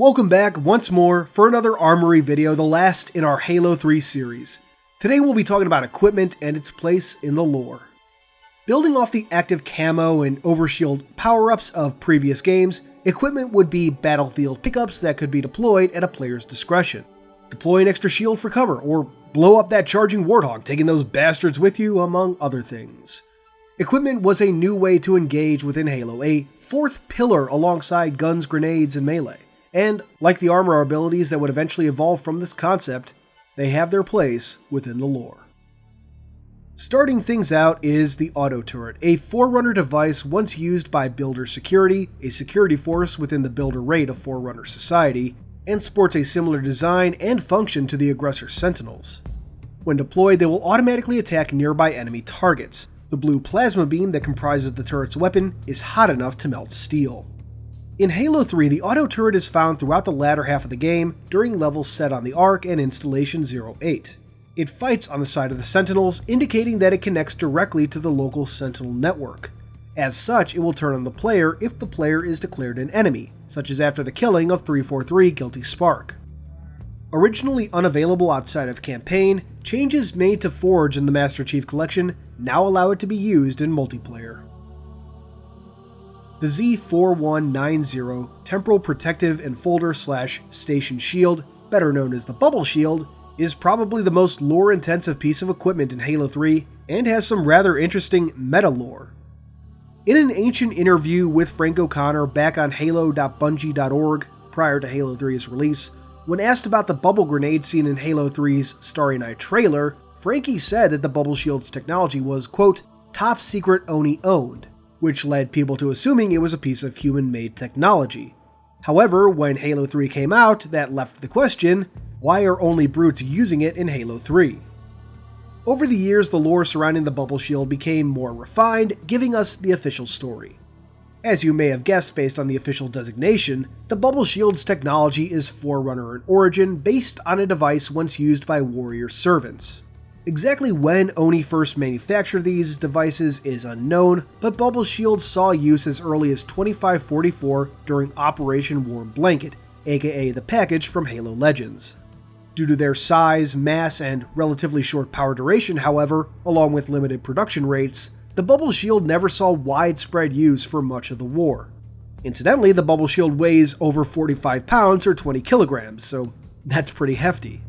Welcome back once more for another Armory video, the last in our Halo 3 series. Today we'll be talking about equipment and its place in the lore. Building off the active camo and overshield power-ups of previous games, equipment would be battlefield pickups that could be deployed at a player's discretion. Deploy an extra shield for cover, or blow up that charging warthog, taking those bastards with you, among other things. Equipment was a new way to engage within Halo, a fourth pillar alongside guns, grenades, and melee. And, like the armor abilities that would eventually evolve from this concept, they have their place within the lore. Starting things out is the AUTOTURRET, a Forerunner device once used by Builder Security, a security force within the Builder Raid of Forerunner Society, and sports a similar design and function to the Aggressor Sentinels. When deployed, they will automatically attack nearby enemy targets. The blue plasma beam that comprises the turret's weapon is hot enough to melt steel. In Halo 3, the AUTOTURRET is found throughout the latter half of the game during levels set on the Ark and Installation 08. It fights on the side of the Sentinels, indicating that it connects directly to the local Sentinel network. As such, it will turn on the player if the player is declared an enemy, such as after the killing of 343 Guilty Spark. Originally unavailable outside of campaign, changes made to Forge in the Master Chief Collection now allow it to be used in multiplayer. The Z4190 Temporal Protective Enfolder/Station Shield, better known as the Bubble Shield, is probably the most lore-intensive piece of equipment in Halo 3 and has some rather interesting meta-lore. In an ancient interview with Frank O'Connor back on halo.bungie.org prior to Halo 3's release, when asked about the bubble grenade seen in Halo 3's Starry Night trailer, Frankie said that the Bubble Shield's technology was, quote, top secret Oni owned, which led people to assuming it was a piece of human-made technology. However, when Halo 3 came out, that left the question, why are only brutes using it in Halo 3? Over the years, the lore surrounding the Bubble Shield became more refined, giving us the official story. As you may have guessed based on the official designation, the Bubble Shield's technology is Forerunner in origin, based on a device once used by warrior servants. Exactly when Oni first manufactured these devices is unknown, but Bubble Shield saw use as early as 2544 during Operation Warm Blanket, aka the package from Halo Legends. Due to their size, mass, and relatively short power duration, however, along with limited production rates, the Bubble Shield never saw widespread use for much of the war. Incidentally, the Bubble Shield weighs over 45 pounds or 20 kilograms, so that's pretty hefty.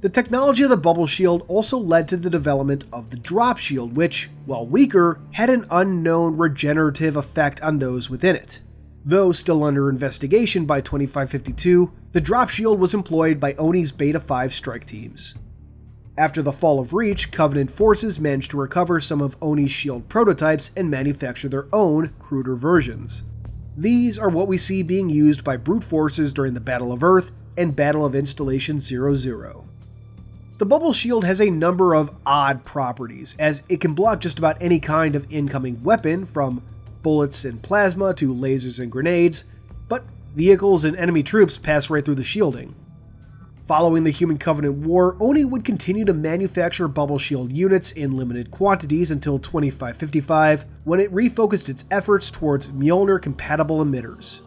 The technology of the Bubble Shield also led to the development of the Drop Shield, which, while weaker, had an unknown regenerative effect on those within it. Though still under investigation by 2552, the Drop Shield was employed by Oni's Beta 5 strike teams. After the fall of Reach, Covenant forces managed to recover some of Oni's shield prototypes and manufacture their own, cruder versions. These are what we see being used by brute forces during the Battle of Earth and Battle of Installation 00. The Bubble Shield has a number of odd properties, as it can block just about any kind of incoming weapon, from bullets and plasma to lasers and grenades, but vehicles and enemy troops pass right through the shielding. Following the Human Covenant War, Oni would continue to manufacture Bubble Shield units in limited quantities until 2555, when it refocused its efforts towards Mjolnir-compatible emitters.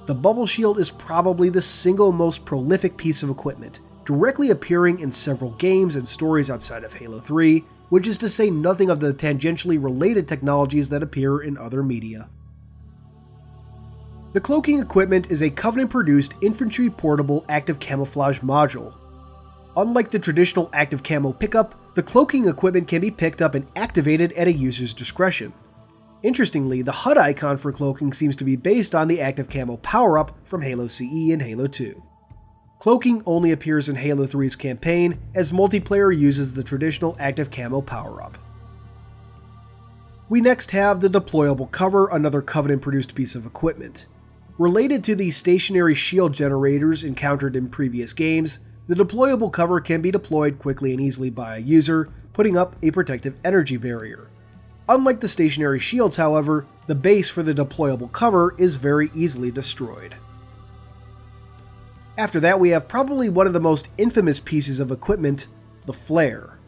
The Bubble Shield is probably the single most prolific piece of equipment, directly appearing in several games and stories outside of Halo 3, which is to say nothing of the tangentially related technologies that appear in other media. The cloaking equipment is a Covenant-produced infantry portable active camouflage module. Unlike the traditional active camo pickup, the cloaking equipment can be picked up and activated at a user's discretion. Interestingly, the HUD icon for cloaking seems to be based on the active camo power-up from Halo CE and Halo 2. Cloaking only appears in Halo 3's campaign, as multiplayer uses the traditional active camo power-up. We next have the deployable cover, another Covenant-produced piece of equipment. Related to the stationary shield generators encountered in previous games, the deployable cover can be deployed quickly and easily by a user, putting up a protective energy barrier. Unlike the stationary shields, however, the base for the deployable cover is very easily destroyed. After that, we have probably one of the most infamous pieces of equipment, the flare.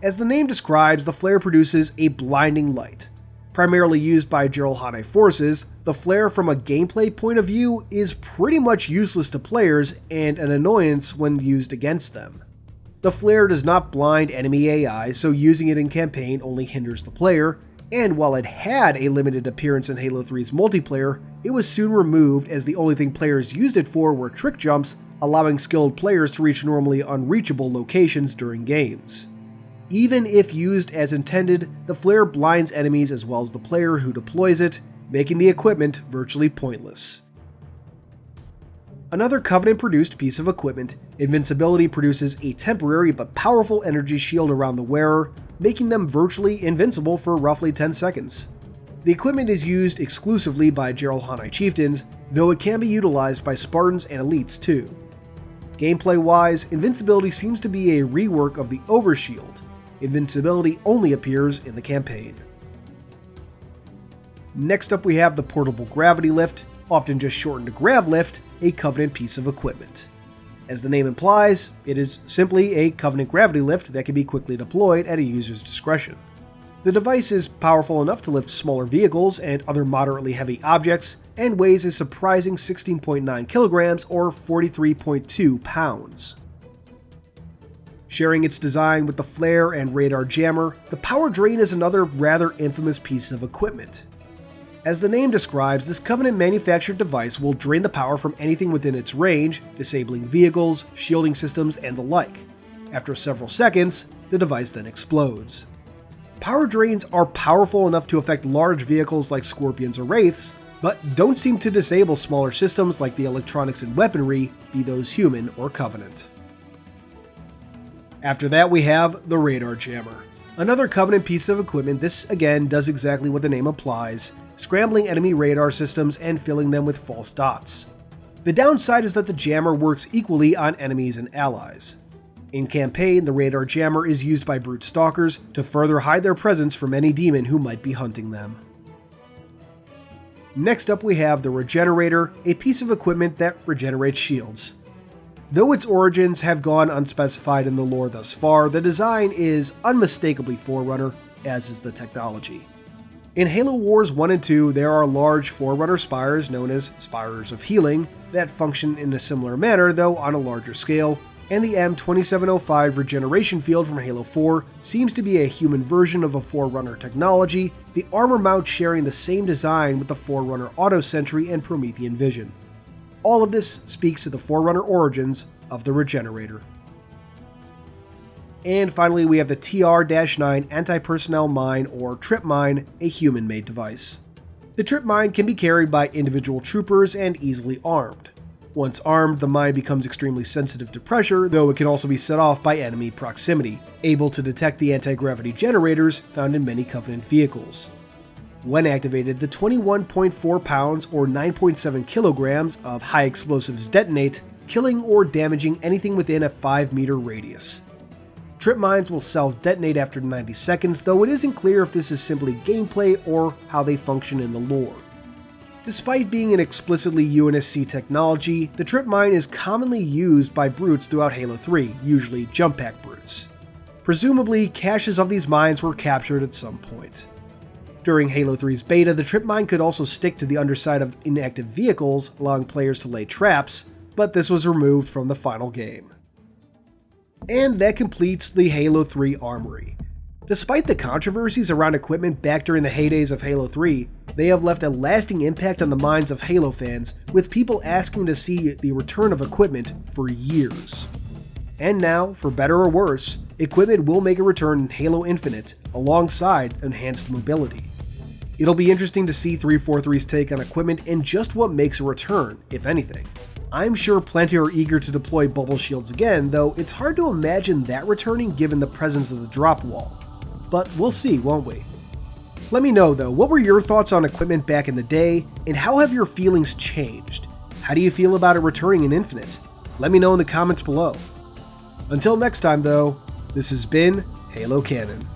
As the name describes, the flare produces a blinding light. Primarily used by Jiralhanae forces, the flare from a gameplay point of view is pretty much useless to players and an annoyance when used against them. The flare does not blind enemy AI, so using it in campaign only hinders the player, and while it had a limited appearance in Halo 3's multiplayer, it was soon removed as the only thing players used it for were trick jumps, allowing skilled players to reach normally unreachable locations during games. Even if used as intended, the flare blinds enemies as well as the player who deploys it, making the equipment virtually pointless. Another Covenant-produced piece of equipment, Invincibility produces a temporary but powerful energy shield around the wearer, making them virtually invincible for roughly 10 seconds. The equipment is used exclusively by Jiralhanae chieftains, though it can be utilized by Spartans and elites too. Gameplay-wise, Invincibility seems to be a rework of the Overshield. Invincibility only appears in the campaign. Next up we have the Portable Gravity Lift, often just shortened to Grav Lift, a Covenant piece of equipment. As the name implies, it is simply a Covenant gravity lift that can be quickly deployed at a user's discretion. The device is powerful enough to lift smaller vehicles and other moderately heavy objects, and weighs a surprising 16.9 kilograms or 43.2 pounds. Sharing its design with the flare and radar jammer, the power drain is another rather infamous piece of equipment. As the name describes, this Covenant-manufactured device will drain the power from anything within its range, disabling vehicles, shielding systems, and the like. After several seconds, the device then explodes. Power drains are powerful enough to affect large vehicles like Scorpions or Wraiths, but don't seem to disable smaller systems like the electronics and weaponry, be those human or Covenant. After that we have the Radar Jammer. Another Covenant piece of equipment. This again does exactly what the name implies, scrambling enemy radar systems and filling them with false dots. The downside is that the jammer works equally on enemies and allies. In campaign, the Radar Jammer is used by brute stalkers to further hide their presence from any demon who might be hunting them. Next up we have the Regenerator, a piece of equipment that regenerates shields. Though its origins have gone unspecified in the lore thus far, the design is unmistakably Forerunner, as is the technology. In Halo Wars 1 and 2, there are large Forerunner spires known as Spires of Healing that function in a similar manner, though on a larger scale, and the M2705 regeneration field from Halo 4 seems to be a human version of a Forerunner technology, the armor mount sharing the same design with the Forerunner Auto Sentry and Promethean Vision. All of this speaks to the Forerunner origins of the Regenerator. And finally, we have the TR-9 Anti-Personnel Mine or Trip Mine, a human-made device. The Trip Mine can be carried by individual troopers and easily armed. Once armed, the mine becomes extremely sensitive to pressure, though it can also be set off by enemy proximity, able to detect the anti-gravity generators found in many Covenant vehicles. When activated, the 21.4 pounds or 9.7 kilograms of high explosives detonate, killing or damaging anything within a 5-meter radius. Trip mines will self-detonate after 90 seconds, though it isn't clear if this is simply gameplay or how they function in the lore. Despite being an explicitly UNSC technology, the trip mine is commonly used by brutes throughout Halo 3, usually jump pack brutes. Presumably, caches of these mines were captured at some point. During Halo 3's beta, the trip mine could also stick to the underside of inactive vehicles, allowing players to lay traps, but this was removed from the final game. And that completes the Halo 3 Armory. Despite the controversies around equipment back during the heydays of Halo 3, they have left a lasting impact on the minds of Halo fans, with people asking to see the return of equipment for years. And now, for better or worse, equipment will make a return in Halo Infinite, alongside enhanced mobility. It'll be interesting to see 343's take on equipment and just what makes a return, if anything. I'm sure plenty are eager to deploy bubble shields again, though it's hard to imagine that returning given the presence of the drop wall. But we'll see, won't we? Let me know though, what were your thoughts on equipment back in the day, and how have your feelings changed? How do you feel about it returning in Infinite? Let me know in the comments below. Until next time though, this has been Halo Canon.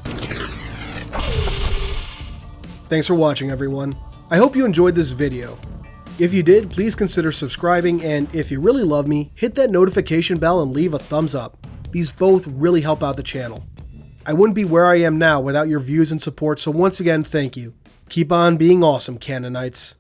Thanks for watching everyone. I hope you enjoyed this video. If you did, please consider subscribing, and if you really love me, hit that notification bell and leave a thumbs up. These both really help out the channel. I wouldn't be where I am now without your views and support, so once again, thank you. Keep on being awesome, Canonites.